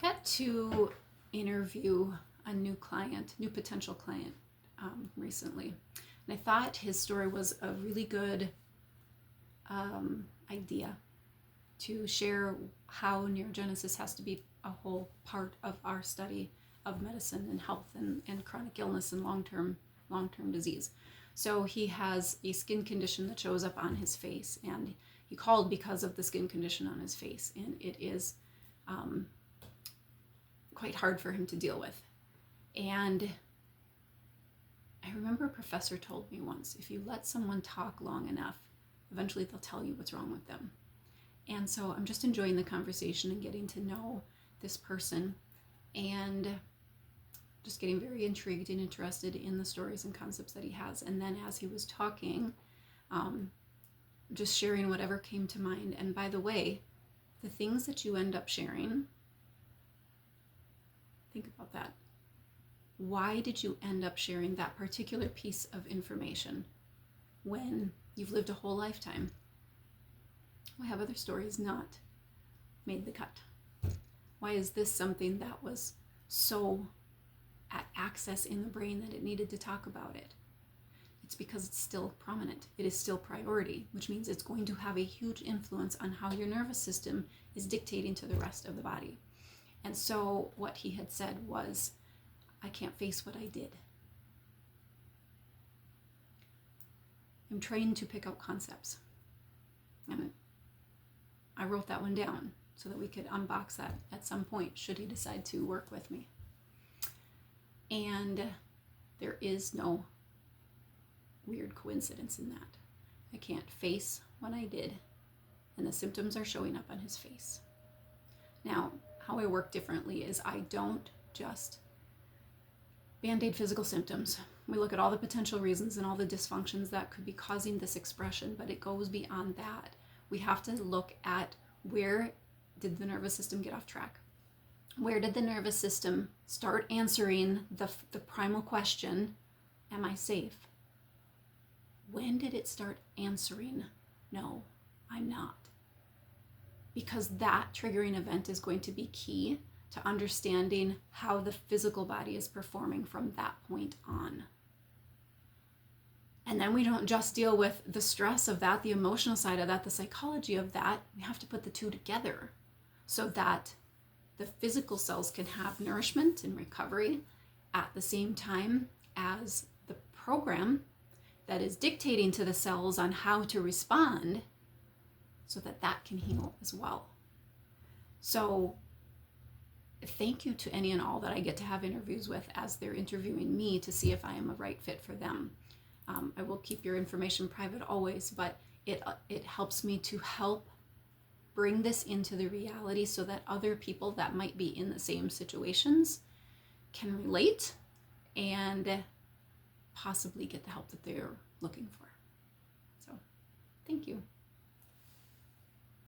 got to interview a new potential client recently. And I thought his story was a really good idea to share how neurogenesis has to be a whole part of our study of medicine and health and chronic illness and long-term disease. So he has a skin condition that shows up on his face, and he called because of the skin condition on his face, and it is quite hard for him to deal with. And I remember a professor told me once, if you let someone talk long enough, eventually they'll tell you what's wrong with them. And so I'm just enjoying the conversation and getting to know this person, and just getting very intrigued and interested in the stories and concepts that he has. And then as he was talking, just sharing whatever came to mind. And by the way, the things that you end up sharing, think about that. Why did you end up sharing that particular piece of information when you've lived a whole lifetime? Why have other stories not made the cut? Why is this something that was so at access in the brain that it needed to talk about it? It's because it's still prominent. It is still priority, which means it's going to have a huge influence on how your nervous system is dictating to the rest of the body. And so what he had said was, I can't face what I did. I'm trained to pick out concepts. And I wrote that one down so that we could unbox that at some point, should he decide to work with me. And there is no weird coincidence in that. I can't face what I did, and the symptoms are showing up on his face. Now, how I work differently is I don't just band-aid physical symptoms. We look at all the potential reasons and all the dysfunctions that could be causing this expression, but it goes beyond that. We have to look at, where did the nervous system get off track? Where did the nervous system start answering the primal question, am I safe? When did it start answering, no, I'm not? Because that triggering event is going to be key to understanding how the physical body is performing from that point on. And then we don't just deal with the stress of that, the emotional side of that, the psychology of that. We have to put the two together so that the physical cells can have nourishment and recovery at the same time as the program that is dictating to the cells on how to respond, so that that can heal as well. So thank you to any and all that I get to have interviews with as they're interviewing me to see if I am a right fit for them. I will keep your information private always, but it helps me to help bring this into the reality so that other people that might be in the same situations can relate and possibly get the help that they're looking for. So, thank you.